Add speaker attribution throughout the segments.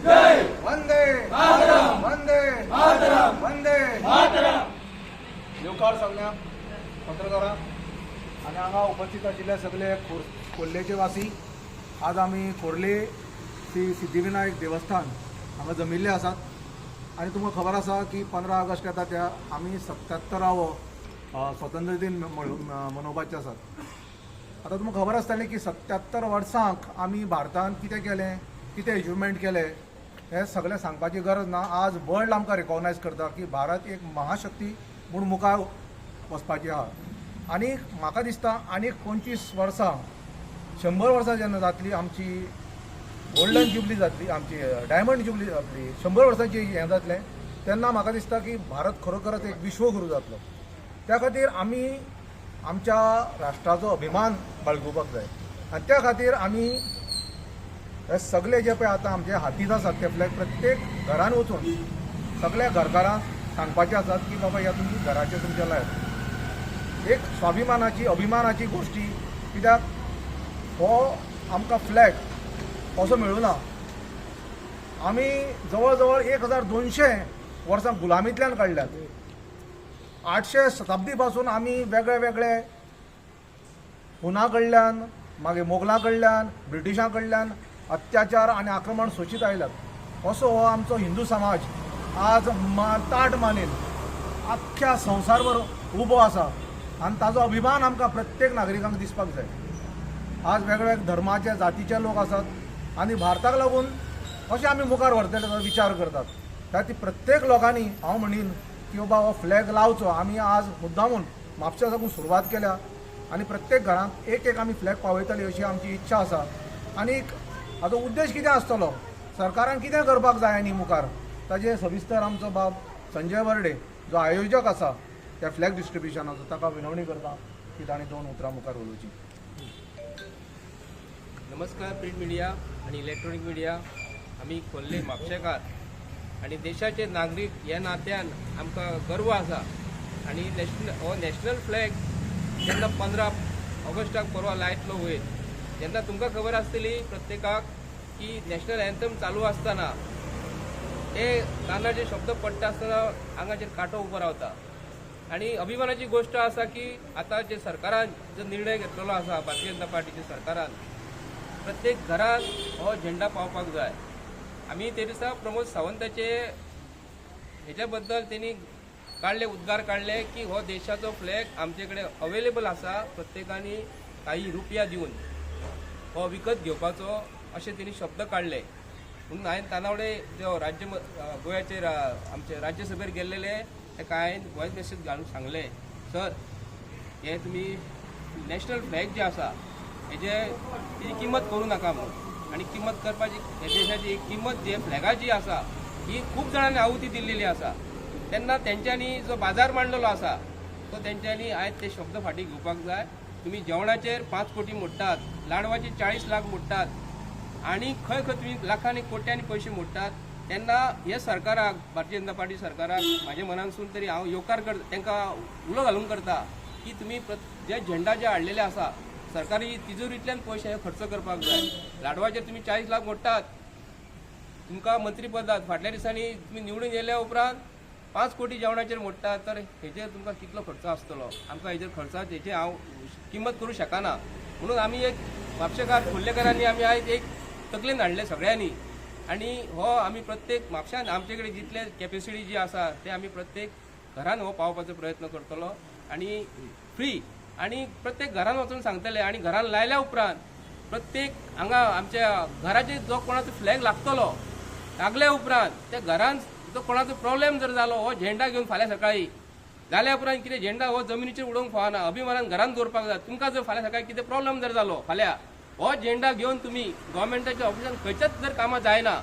Speaker 1: वंदे वंदे वंदे येवकार सगळ्या पत्रकारां आनी हांगा उपस्थित आशिल्ले सगळे खोर्लेचे वासी. आज आमी खोर्ले श्री सिद्धिविनायक देवस्थान हांगा जमिल्ले आसात आनी तुमकां खबर आसा की 15 ऑगस्ट येता त्या आमी 77वो स्वतंत्र दिन मनोवपाचे आसात. आता तुमकां खबर आसतलें की 77 वर्सांक आमी भारतान कितें केलें, कितें अचिवमेंट केलें हें सगळें सांगपाची गरज ना. आज वर्ल्ड आमकां रिकॉग्नायज करता की भारत एक महाशक्ती म्हूण मुखार वचपाची आहा. आनी म्हाका दिसता आनीक 25 वर्सां 100 वर्सां जेन्ना जातली आमची गोल्डन जुबली जातली, आमची डायमंड जुबली जातली, 100 वर्सांची हें जातलें तेन्ना म्हाका दिसता की भारत खरोखरच एक विश्वगुरू जातलो. त्या खातीर आमी आमच्या राष्ट्राचो अभिमान बाळगुपाक जाय आनी त्या खातीर आमी हे सगळे जे पळय आतां आमचे हातीत आसात ते फ्लॅग प्रत्येक घरान वचून सगळ्या घरकारांक सांगपाचे आसात की बाबा ह्या तुमची घराचे तुमच्या लायक एक स्वाभिमानाची अभिमानाची गोष्टी. कित्याक हो आमकां फ्लॅग असो मेळूना. आमी जवळ जवळ 1200 वर्सां गुलामींतल्यान काडल्यात. 800 शताब्दी पासून आमी वेगळे वेगळे हुना कडल्यान मागीर मोगलां कडल्यान ब्रिटिशां कडल्यान अत्याचार आनी आक्रमण सोशीत आयल्यात. असो हो आमचो हिंदू समाज आज ताट मानेन आख्ख्या संवसारभर उबो आसा आनी ताजो अभिमान आमकां प्रत्येक नागरिकांक दिसपाक जाय. आज वेगवेगळ्या धर्माचे जातीचे लोक आसात आनी भारताक लागून कशें आमी मुखार व्हरतले तो विचार करतात. त्याती प्रत्येक लोकांनी हांव म्हणीन की बाबा हो फ्लॅग लावचो. आमी आज मुद्दामून म्हापशा साकून सुरवात केल्या आनी प्रत्येक घरांत एक आमी फ्लॅग पावयतली अशी आमची इच्छा आसा. आनीक हाचो उद्देश कितें आसतलो, सरकारान कितें करपाक जाय आनी मुखार ताजे सविस्तर आमचो बाब संजय बर्डे जो आयोजक आसा त्या फ्लॅग डिस्ट्रिब्युशनाचो ताका विनवणी करता की ताणें 2 उतरां मुखार उलोवची.
Speaker 2: नमस्कार प्रिंट मिडिया आणि इलेक्ट्रॉनिक मिडिया. आम्ही खोर्ले म्हापशेकार आणि देशाचे नागरीक ह्या नात्यान आमकां गर्व आसा. आणि नॅशनल फ्लॅग जेन्ना 15 ऑगस्टाक परवा लायतलो वयर तेन्ना तुमकां खबर आसतली प्रत्येकाक की नॅशनल एंथम चालू आसतना ते गानाचे शब्द पडटा आसतना आंगाचेर कांटो उबो रावता. आणि अभिमानाची गोष्ट आसा की आतां जे सरकारान जो निर्णय घेतलेलो आसा भारतीय जनता पार्टीच्या सरकारान प्रत्येक घरान हो झेंडा पावपाक जाय. आमी ते दिसा प्रमोद सावंताचे हेच्या बद्दल त्यांनी काढले उद्गार काढले की हो देशाचो फ्लॅग आमचे कडेन अवेलेबल आसा, प्रत्येकानी काही रुपया दिवन हो विकत घेवपाचो अशें त्यांनी शब्द काढले. म्हणून हांवें तानावडे जो गोंयाचेर आमचे राज्यसभेर गेल्लेले ताका हांवें व्हॉयस मेसेज घालून सांगले, सर हे तुमी नॅशनल फ्लॅग जे आसा तेजी किंमत करूं नाका म्हणून. आणि किंमत करपाची हे देशाची किंमत जी फ्लॅगाची आसा ही खूप जाणांनी आहुती दिल्लेली आसा. तेन्ना तेंच्यांनी जो बाजार मांडलेलो आसा तो तेंच्यांनी आयज ते शब्द फाटी घेवपाक जाय. तुम्ही जेवणाचेर 5 कोटी मोडटात, लाडवाचे 40 लाख मोडटात आणि खंय खंय तुम्ही लाखांनी कोट्यांनी पयशे मोडटात. तेन्ना हे सरकाराक भारतीय जनता पार्टी सरकाराक म्हाज्या मनानसून तरी हांव येवकार करता, तांकां उलो घालूंक करता की तुमी जे झेंडा जे हाडलेले आसा सरकारी तिजोरींतल्यान पयशे हे खर्च करपाक जाय. लाडवाचेर तुम्ही 40 लाख मोडटात, तुमकां मंत्रीपदात फाटल्या दिसांनी तुम्ही निवडून येयल्या उपरांत 5 कोटी जेवणाचेर मोडटात, तर हेचेर तुमकां कितलो खर्च आसतलो. आमकां हेचेर खर्चाची हेची हांव किंमत करूं शकना. म्हणून आमी एक म्हापशेकार खोर्लेकारांनी आमी आयज एक तकलेन हाडले सगळ्यांनी. आणि हो आमी प्रत्येक म्हापशान आमचे कडेन जितले कॅपेसिटी जी आसा ते आमी प्रत्येक घरान हो पावपाचो प्रयत्न करतलो आणि फ्री आणि प्रत्येक घरान वचून सांगतले. आणि घरान लायल्या उपरांत प्रत्येक हांगा आमच्या घराचे जो कोणाचो फ्लॅग लागतलो लागल्या उपरांत त्या घरान जो कोणाचो प्रॉब्लेम जर जालो हो झेंडा घेवन फाल्यां सकाळी जाल्या उपरांत कितें झेंडा हो जमनीचेर उडोवंक फावना, अभिमानान घरान दवरपाक जाय. तुमकां जर फाल्यां सकाळी कितें प्रॉब्लेम जर जालो फाल्यां हो झेंडा घेवन तुमी गव्हर्मेंटाच्या ऑफिसान खंयच्याच जर कामां जायना.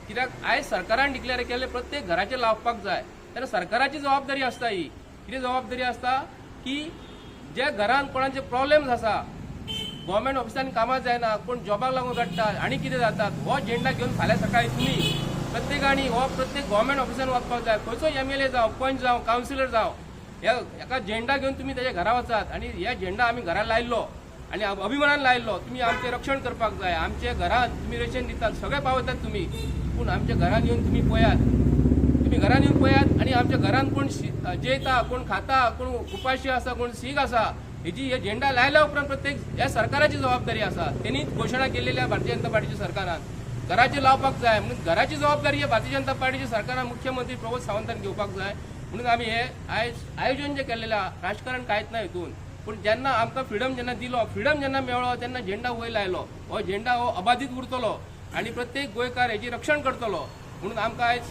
Speaker 2: कित्याक आयज सरकारान डिक्लेअर केले प्रत्येक घराचेर लावपाक जाय. तेन्ना सरकाराची जबाबदारी आसता. ही कितें जबाबदारी आसता की जे घरान कोणाचे प्रॉब्लेम्स आसा, गव्हर्मेंट ऑफिसान कामां जायना, कोण जॉबाक लागून रडटात आनी कितें जातात, हो झेंडा घेवन फाल्यां सकाळी तुमी प्रत्येकानी हो प्रत्येक गव्हर्मेंट ऑफिसान वचपाक जाय. खंयचो MLA जावं, पंच जावं, कावन्सिलर जावं, हेका झेंडा घेवन तुमी तेच्या घरा वचात. आणि हे झेंडा आमी घरा लायल्लो आणि अभिमानान लायल्लो. तुमी आमचें रक्षण करपाक जाय. आमचे घरांत तुमी रेशन दितात, सगळे पावयतात तुमी. पूण आमच्या घरान येवन तुम्ही घरान येवन पळयात आणि आमच्या घरान कोण जेयता, कोण खाता, कोण उपाशी आसा, कोण सीख आसा, हे झेंडा लायल्या उपरांत प्रत्येक ह्या सरकाराची जबाबदारी आसा. त्यांनी घोषणा केलेल्या भारतीय जनता पार्टीच्या सरकारान घराचे लावपाक जाय म्हणून घराची जबाबदारी ही भारतीय जनता पार्टीच्या सरकारान मुख्यमंत्री प्रमोद सावंतान घेवपाक जाय. म्हणून आम्ही हे आयोजन जे केलेलें राजकारण कांयच ना हितून. पूण जेन्ना आमकां फ्रिडम जेन्ना मेळ्ळो तेन्ना झेंडा वयर लायलो. हो झेंडा हो अबाधीत उरतलो आनी प्रत्येक गोंयकार हेची रक्षण करतलो म्हणून आमकां आयज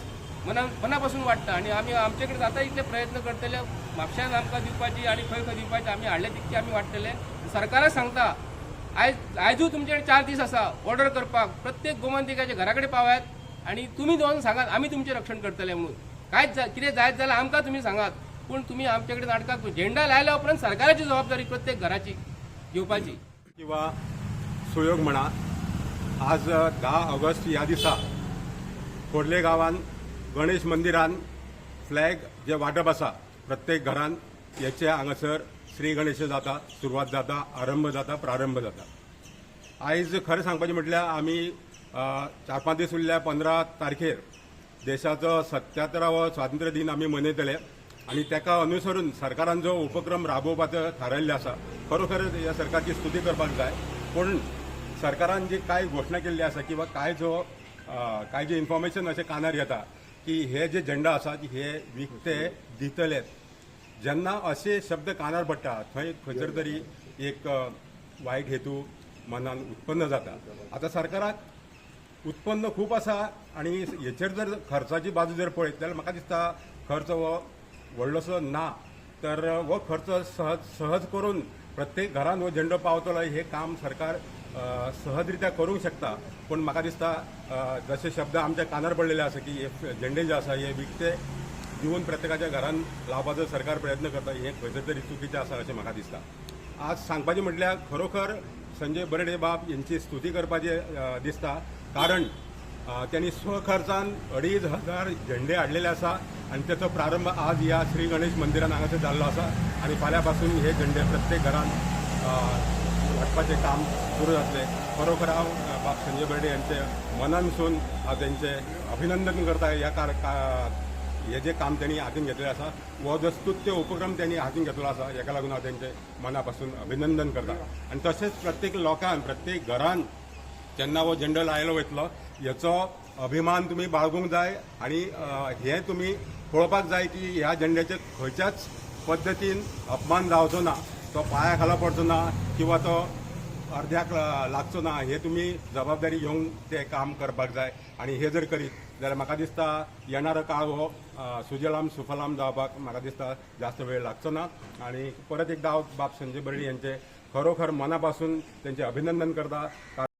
Speaker 2: मनापासून वाटता. आनी आमी आमचे कडेन जाता इतले प्रयत्न करतले म्हापश्यान आमकां दिवपाची आनी खंय खंय दिवपाची आमी हाडले तितके आमी वाडटले. सरकाराक सांगता आयजूय तुमचे कडेन 4 दीस आसा ऑर्डर करपाक. प्रत्येक गोमंतकाच्या घरा कडेन पावयात आनी तुमी दोन सांगात आमी तुमचें रक्षण करतले म्हणून. कांयच कितें जायत जाल्यार आमकां तुमी सांगात. पूण तुमी आमचे कडेन नाटकाक झेंडा लायल्या उपरांत सरकाराची जबाबदारी प्रत्येक घराची घेवपाची.
Speaker 3: किंवा सुयोग म्हणा, आज 10 ऑगस्ट ह्या दिसा खोर्ले गांवान गणेश मंदिरान फ्लॅग जे वांटप आसा प्रत्येक घरान हेचे हांगासर श्री गणेश जाता, सुरवात जाता, आरंभ जाता, प्रारंभ जाता. आयज खरें सांगपाचें म्हटल्यार आमी 4-5 दीस उरल्या 15 तारखेर देशाचो 77वो स्वातंत्र्य दिन आमी मनयतले आनी तेका अनुसरून सरकारान जो उपक्रम राबोवपाचो थारायल्ले आसा खरोखर ह्या सरकारची स्तुती करपाक जाय. पूण सरकारान जी कांय घोशणा केल्ली आसा किंवा कांय जे इन्फॉर्मेशन अशें कानार येता की हे जे झेंडा आसा हे विकते दितले. जेन्ना अशे शब्द कानार पडटा थंय खंयसर तरी एक वायट हेतू मनान उत्पन्न जाता. आतां सरकाराक उत्पन्न खूब आसा आनी हेचेर जर खर्चाची बाजू जर पळयत जाल्यार म्हाका दिसता खर्च हो व्हडलोसो ना. तर हो खर्च सहज करून प्रत्येक घरान हो झेंडो पावतलो हे काम सरकार सहजरित्या करूंक शकता. पूण म्हाका दिसता जसे शब्द आमच्या कानार पडलेले आसा की हे झेंडे जे आसा हे विकते दिवन प्रत्येकाच्या घरान लावपाचो सरकार प्रयत्न करता हे खंयसर तरी चुकीचें आसा अशें म्हाका दिसता. आज सांगपाचें म्हटल्यार खरोखर संजय बर्डे बाब यांची स्तुती करपाचें दिसता. कारण त्यांनी स्वखर्चान 2,500 झेंडे हाडलेले आसा आनी त्याचो प्रारंभ आज ह्या श्री गणेश मंदिरान हांगासर जाल्लो आसा आनी फाल्यां पासून हे झेंडे प्रत्येक घरान वाटपाचें काम सुरू जातलें. खरोखर हांव बाब संजय बर्डे यांचे मनानसून हांव तेंचे अभिनंदन करता. हे जे काम त्यांनी हातीन घेतलेलें आसा हो जो स्तुत्य उपक्रम त्यांनी हातीन घेतलो आसा हेका लागून हांव तेंचे मनापासून अभिनंदन करता. आनी तशेंच प्रत्येक लोकांक प्रत्येक घरान जेन्ना हो झेंडो लायलो वयतलो हेचो अभिमान तुमी बाळगूंक जाय आनी हे तुमी पळोवपाक जाय की ह्या झेंड्याचे खंयच्याच पद्दतीन अपमान जावचो ना, तो पांया खाला पडचो ना किंवा तो अर्द्याक लागचो ना. हे तुमी जबाबदारी घेवन ते काम करपाक जाय आनी हे जर करीत जाल्यार म्हाका दिसता येणारो काळ हो सुजलाम सुफलाम जावपाक म्हाका दिसता जास्त वेळ लागचो ना. आनी परत एकदा हांव बाब संजय बर्डे यांचे खरोखर मनापासून त्यांचे अभिनंदन करता.